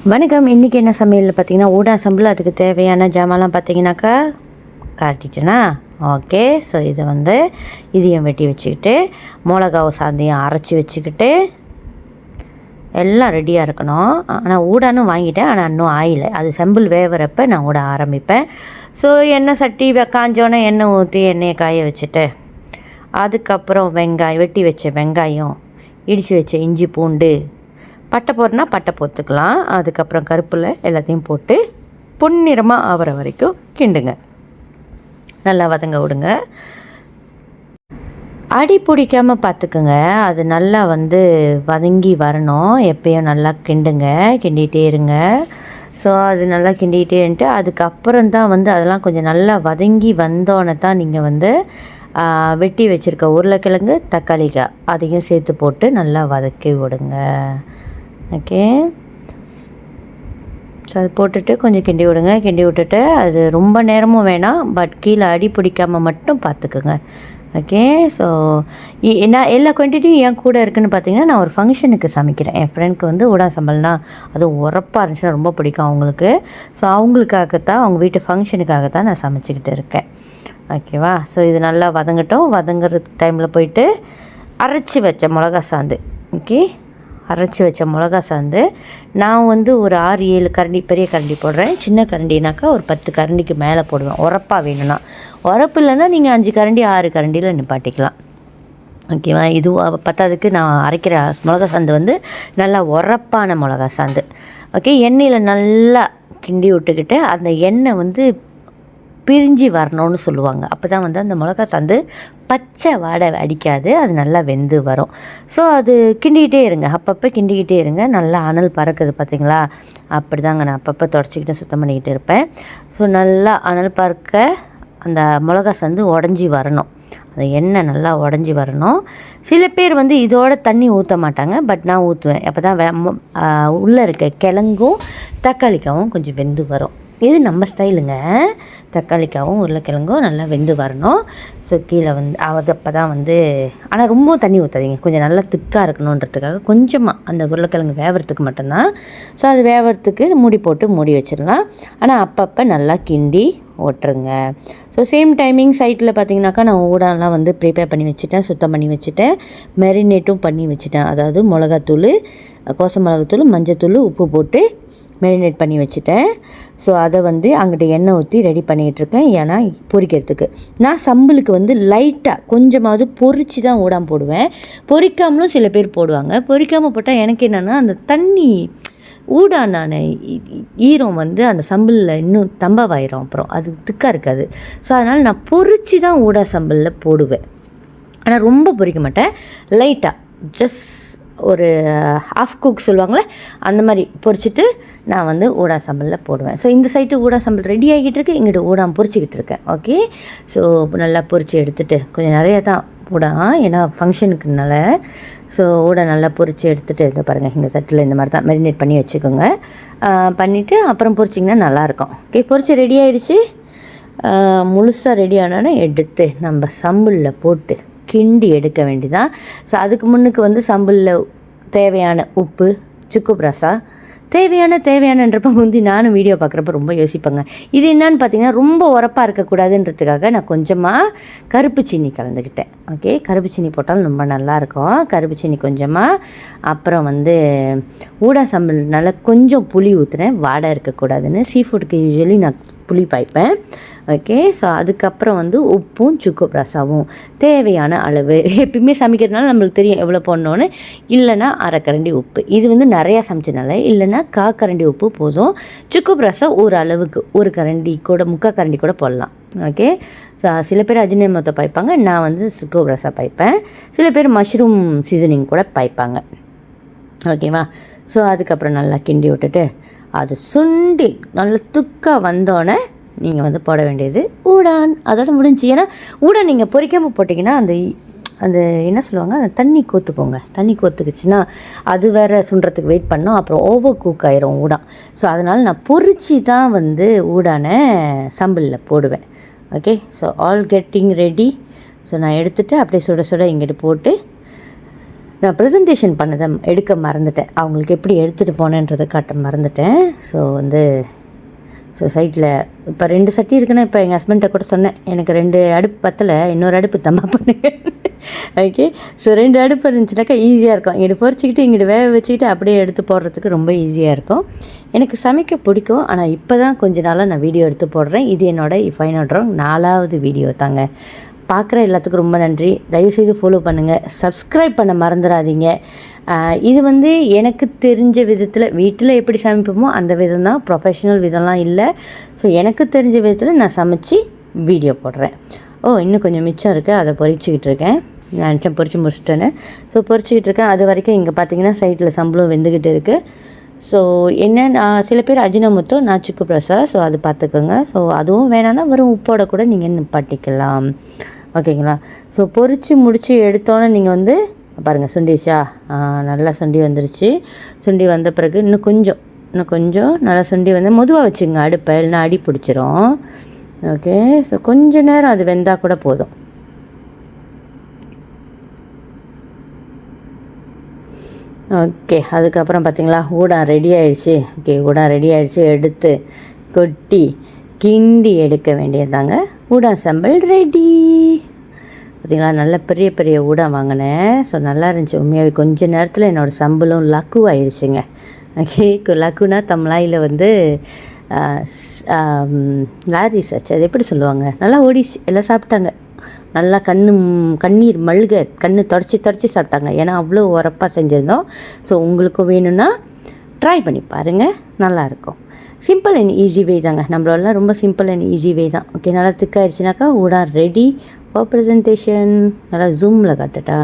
வணக்கம். இன்றைக்கி என்ன சமையல் பார்த்தீங்கன்னா, ஊடா சம்பல். அதுக்கு தேவையான ஜாமான்லாம் பார்த்தீங்கன்னாக்கா காட்டிட்டேனா. ஓகே. ஸோ இதையும் வெட்டி வச்சுக்கிட்டு, மிளகாவும் சாந்தையும் அரைச்சி வச்சுக்கிட்டு எல்லாம் ரெடியாக இருக்கணும். ஆனால் ஊடானும் வாங்கிட்டேன், ஆனால் இன்னும் ஆயில் அது செம்பிள் வேகிறப்ப நான் ஊட ஆரம்பிப்பேன். ஸோ எண்ணெய் சட்டி காஞ்சோன்னே எண்ணெய் ஊற்றி எண்ணெயை காய வச்சுட்டு, அதுக்கப்புறம் வெங்காயம், வெட்டி வச்ச வெங்காயம், இடித்து வச்ச இஞ்சி பூண்டு, பட்டை போடுறனா பட்டை போட்டுக்கலாம். அதுக்கப்புறம் கருப்பில் எல்லாத்தையும் போட்டு பொன்னிறமாக ஆகிற வரைக்கும் கிண்டுங்க. நல்லா வதங்க விடுங்க. அடி பிடிக்காமல் பார்த்துக்குங்க. அது நல்லா வதங்கி வரணும். எப்பயும் நல்லா கிண்டிகிட்டே இருங்க. ஸோ அது நல்லா கிண்டிகிட்டே இருந்துட்டு அதுக்கப்புறம் தான் அதெல்லாம் கொஞ்சம் நல்லா வதங்கி வந்தோன்னே தான் நீங்கள் வெட்டி வச்சுருக்க உருளைக்கிழங்கு, தக்காளிக்காய் அதையும் சேர்த்து போட்டு நல்லா வதக்கி விடுங்க. ஓகே. ஸோ அது போட்டுட்டு கொஞ்சம் கிண்டி விடுங்க. கிண்டி விட்டுட்டு அது ரொம்ப நேரமும் வேணாம், பட் கீழே அடி பிடிக்காமல் மட்டும் பார்த்துக்குங்க. ஓகே. ஸோ நான் எல்லா குவான்டிட்டியும் என் கூட இருக்குதுன்னு பார்த்தீங்கன்னா, நான் ஒரு ஃபங்க்ஷனுக்கு சமைக்கிறேன். என் ஃப்ரெண்டுக்கு ஊடா சம்பல்னா அதுவும் உரப்பாக இருந்துச்சுன்னா ரொம்ப பிடிக்கும் அவங்களுக்கு. ஸோ அவங்களுக்காகத்தான், அவங்க வீட்டு ஃபங்க்ஷனுக்காகத்தான் நான் சமைச்சிக்கிட்டு இருக்கேன். ஓகேவா. ஸோ இது நல்லா வதங்கட்டும். வதங்குற டைமில் போயிட்டு அரைச்சி வச்ச மிளகா சாந்து, ஓகே, அரைச்சி வச்ச மிளகா சாந்து நான் ஒரு 6-7 கரண்டி பெரிய கரண்டி போடுறேன். சின்ன கரண்டினாக்கா ஒரு 10 கரண்டிக்கு மேலே போடுவேன். உரப்பாக வேணும்னா. உரப்பு இல்லைன்னா நீங்கள் 5 கரண்டி 6 கரண்டியில் நிப்பாட்டிக்கலாம். ஓகேவா. இது பத்தாததுக்கு நான் அரைக்கிற மிளகா சாந்து நல்லா உரப்பான மிளகா சாந்து. ஓகே. எண்ணெயில் நல்லா கிண்டி விட்டுக்கிட்டு அந்த எண்ணெய் பிரிஞ்சு வரணும்னு சொல்லுவாங்க. அப்போ தான் அந்த மிளகா சாந்து பச்சை வாடை அடிக்காது, அது நல்லா வெந்து வரும். ஸோ அது கிண்டிக்கிட்டே இருங்க, அப்பப்போ கிண்டிக்கிட்டே இருங்க. நல்லா அனல் பறக்குது பார்த்தீங்களா. அப்படி தாங்க நான் அப்பப்போ தொடச்சிக்கிட்டு சுத்தம் பண்ணிக்கிட்டு இருப்பேன். ஸோ நல்லா அனல் பறக்க அந்த மிளகா சாந்து உடஞ்சி வரணும். அந்த எண்ணெய் நல்லா உடஞ்சி வரணும். சில பேர் இதோட தண்ணி ஊற்ற மாட்டாங்க, பட் நான் ஊற்றுவேன். அப்போ தான் உள்ளே இருக்க கிழங்கும் தக்காளிக்காவும் கொஞ்சம் வெந்து வரும். இது நம்ம ஸ்டைலுங்க. தக்காளிக்காவும் உருளைக்கிழங்கும் நல்லா வெந்து வரணும். ஸோ கீழே அது அப்போ தான் ஆனால் ரொம்ப தண்ணி ஊற்றாதீங்க. கொஞ்சம் நல்லா திக்காக இருக்கணுன்றதுக்காக கொஞ்சமாக அந்த உருளைக்கிழங்கு வேகிறதுக்கு மட்டும்தான். ஸோ அது வேகிறதுக்கு மூடி போட்டு மூடி வச்சிடலாம். ஆனால் அப்பப்போ நல்லா கிண்டி ஓட்டுருங்க. ஸோ சேம் டைமிங் சைட்டில் பார்த்தீங்கன்னாக்கா நான் ஊடாலாம் ப்ரிப்பேர் பண்ணி வச்சுட்டேன், சுத்தம் பண்ணி வச்சுட்டேன், மெரினேட்டும் பண்ணி வச்சுட்டேன். அதாவது மிளகாத்தூள், கோச மிளகாத்தூள், மஞ்சத்தூள், உப்பு போட்டு மெரினேட் பண்ணி வச்சுட்டேன். ஸோ அதை அங்கிட்ட எண்ணெய் ஊற்றி ரெடி பண்ணிகிட்ருக்கேன். ஏன்னா பொரிக்கிறதுக்கு நான் சம்பளுக்கு லைட்டாக கொஞ்சமாவது பொரித்து தான் ஊடாம் போடுவேன். பொரிக்காமலும் சில பேர் போடுவாங்க. பொரிக்காமல் போட்டால் எனக்கு என்னென்னா அந்த தண்ணி ஊடான ஈரம் அந்த சம்பளில் இன்னும் தம்பாவாயிரும், அப்புறம் அது திக்காக இருக்காது. ஸோ அதனால் நான் பொரித்து தான் ஊடா சம்பளில் போடுவேன். ஆனால் ரொம்ப பொரிக்க மாட்டேன். லைட்டாக ஜஸ்ட் ஒரு ஹாஃப் குக் சொல்லுவாங்களே, அந்த மாதிரி பொரிச்சிட்டு நான் ஊடா சம்பளில் போடுவேன். ஸோ இந்த சைட்டு ஊடா சம்பல் ரெடி ஆகிட்டு இருக்கு, இங்கிட்ட ஊடாம் பொரிச்சிக்கிட்டு இருக்கேன். ஓகே. ஸோ நல்லா பொரித்து எடுத்துகிட்டு கொஞ்சம் நிறையா தான் ஊடா, ஏன்னா ஃபங்க்ஷனுக்குனால. ஸோ ஊடா நல்லா பொரித்து எடுத்துகிட்டு இங்கே பாருங்கள், இந்த சட்டில் இந்த மாதிரி தான் மெரினேட் பண்ணி வச்சுக்கோங்க. பண்ணிவிட்டு அப்புறம் பொரிச்சிங்கன்னா நல்லாயிருக்கும். ஓகே. பொரிச்சு ரெடி ஆகிடுச்சு. முழுசாக ரெடி ஆனோன்னா எடுத்து நம்ம சம்பளில் போட்டு கிண்டி எடுக்க வேண்டியதான். ஸோ அதுக்கு முன்னுக்கு சம்பளில் தேவையான உப்பு, சுக்கு பிரசா தேவையானன்றப்ப நானும் வீடியோ பார்க்குறப்ப ரொம்ப யோசிப்பேங்க. இது என்னன்னு பார்த்தீங்கன்னா, ரொம்ப உரப்பாக இருக்கக்கூடாதுன்றதுக்காக நான் கொஞ்சமாக கருப்பு சீனி கலந்துக்கிட்டேன். ஓகே. கருப்பு சீனி போட்டாலும் ரொம்ப நல்லாயிருக்கும். கருப்பு சீனி கொஞ்சமாக. அப்புறம் ஊடா சம்பல்னால கொஞ்சம் புளி ஊற்றுனேன், வாடை இருக்கக்கூடாதுன்னு. சீ ஃபுட்டுக்கு யூஸ்வலி நான் புளி பாய்ப்பேன். ஓகே. ஸோ அதுக்கப்புறம் உப்பும் சுக்கு பிரசாவும் தேவையான அளவு. எப்பயுமே சமைக்கிறதுனால நம்மளுக்கு தெரியும் எவ்வளோ போடணுன்னு. இல்லைனா அரைக்கரண்டி உப்பு. இது நிறையா சமைச்சதுனால இல்லைனா காக்கரண்டி உப்பு போதும். சுக்கு பிரசா ஒரு அளவுக்கு ஒரு கரண்டி கூட, முக்கால் கரண்டி கூட போடலாம். ஓகே. ஸோ சில பேர் அஜினமோட்டோ பாய்ப்பாங்க, நான் சுக்கு பிரசா பாய்ப்பேன். சில பேர் மஷ்ரூம் சீசனிங் கூட பாய்ப்பாங்க. ஓகேவா. ஸோ அதுக்கப்புறம் நல்லா கிண்டி விட்டுட்டு அது சுண்டி நல்லா துக்காக வந்தோடனே நீங்கள் போட வேண்டியது ஊடான். அதோட முடிஞ்சு. ஏன்னா ஊடான் நீங்கள் பொரிக்காமல் போட்டிங்கன்னா அந்த என்ன சொல்லுவாங்க, அந்த தண்ணி கோத்துக்கோங்க. தண்ணி கோத்துக்குச்சுன்னா அது வேறு சுண்டுறதுக்கு வெயிட் பண்ணோம், அப்புறம் ஓவர் குக் ஆயிரும் ஊடான். ஸோ அதனால் நான் பொரிச்சு தான் ஊடான சம்பளில் போடுவேன். Okay. So all getting ready. So நான் எடுத்துகிட்டு அப்படியே சுட சுட இங்கிட்டு போட்டு நான் ப்ரெசன்டேஷன் பண்ணதை எடுக்க மறந்துட்டேன், அவங்களுக்கு எப்படி எடுத்துகிட்டு போனேன்றதை காட்ட மறந்துட்டேன். ஸோ சைட்டில் இப்போ 2 சட்டி இருக்குன்னா, இப்போ எங்கள் ஹஸ்பண்ட்டை கூட சொன்னேன், எனக்கு 2 அடுப்பு பத்தலை, இன்னொரு அடுப்பு தம்மா பண்ணுங்க. ஓகே, ஸோ 2 அடுப்பு இருந்துச்சுனாக்கா ஈஸியாக இருக்கும். இங்கிட்டு பொரிச்சிக்கிட்டு இங்கிட்டு வேக வச்சுக்கிட்டு அப்படியே எடுத்து போடுறதுக்கு ரொம்ப ஈஸியாக இருக்கும். எனக்கு சமைக்க பிடிக்கும், ஆனால் இப்போ தான் கொஞ்ச நாளாக நான் வீடியோ எடுத்து போடுறேன். இது என்னோடய இஃப் ஐ நாட் ராங் 4வது வீடியோ தாங்க. பார்க்குற எல்லாத்துக்கும் ரொம்ப நன்றி. தயவுசெய்து ஃபாலோ பண்ணுங்கள், சப்ஸ்கிரைப் பண்ண மறந்துடாதீங்க. இது எனக்கு தெரிஞ்ச விதத்தில் வீட்டில் எப்படி சமைப்போமோ அந்த விதம் தான், ப்ரொஃபஷ்னல் விதம்லாம் இல்லை. ஸோ எனக்கு தெரிஞ்ச விதத்தில் நான் சமைச்சு வீடியோ போடுறேன். இன்னும் கொஞ்சம் மிச்சம் இருக்குது, அதை பொரிச்சிக்கிட்டு இருக்கேன். நான் நினச்சேன் பொரிச்சு முடிச்சிட்டேன்னு. ஸோ பொரிச்சிக்கிட்டு இருக்கேன். அது வரைக்கும் இங்கே பார்த்தீங்கன்னா சைட்டில் சம்பளம் வெந்துக்கிட்டு இருக்குது. ஸோ நான் சில பேர் அஜினோமோட்டோ, நான் சுக்கு பிரசா, ஸோ அது பார்த்துக்கோங்க. ஸோ அதுவும் வேணான்னா வெறும் உப்போட கூட நீங்கள் நிப்பாட்டிக்கலாம். ஓகேங்களா? ஸோ பொரித்து முடித்து எடுத்தோன்னே நீங்கள் பாருங்கள், சுண்டிச்சா நல்லா சுண்டி வந்துருச்சு. சுண்டி வந்த பிறகு இன்னும் கொஞ்சம் நல்லா சுண்டி மெதுவாக வச்சுங்க அடுப்பை, இல்லைன்னா அடி பிடிச்சிரும். ஓகே, ஸோ கொஞ்ச நேரம் அது வெந்தால் கூட போதும். ஓகே, அதுக்கப்புறம் பார்த்திங்களா ஊடம் ரெடி ஆயிடுச்சு. ஓகே, ஊடம் ரெடி ஆயிடுச்சு. எடுத்து கொட்டி கிண்டி எடுக்க வேண்டியதாங்க. ஊடம் சம்பல் ரெடி. பார்த்திங்களா, நல்ல பெரிய பெரிய ஊடம் வாங்கினேன். ஸோ நல்லா இருந்துச்சு உண்மையாகவே. கொஞ்சம் நேரத்தில் என்னோடய சம்பளம் லக்கு ஆயிடுச்சுங்க. ஓகே, லக்குனா தமிழாயில் லாரி சர்ச், அது எப்படி சொல்லுவாங்க, நல்லா ஓடிச்சு. எல்லாம் சாப்பிட்டாங்க, நல்லா கண்ணீர் மல்க கண்ணு தொடச்சி சாப்பிட்டாங்க. ஏன்னா அவ்வளோ உரப்பாக செஞ்சுருந்தோம். ஸோ உங்களுக்கும் வேணும்னா ட்ரை பண்ணி பாருங்கள், நல்லாயிருக்கும். சிம்பிள் அண்ட் ஈஸி வே தாங்க, நம்மளெல்லாம் ரொம்ப சிம்பிள் அண்ட் ஈஸி வே தான். ஓகே, நல்லா திக்காயிடுச்சுனாக்கா ஊடம் ரெடி ஃபார் ப்ரெசன்டேஷன். நல்லா ஜூமில் காட்டுட்டா.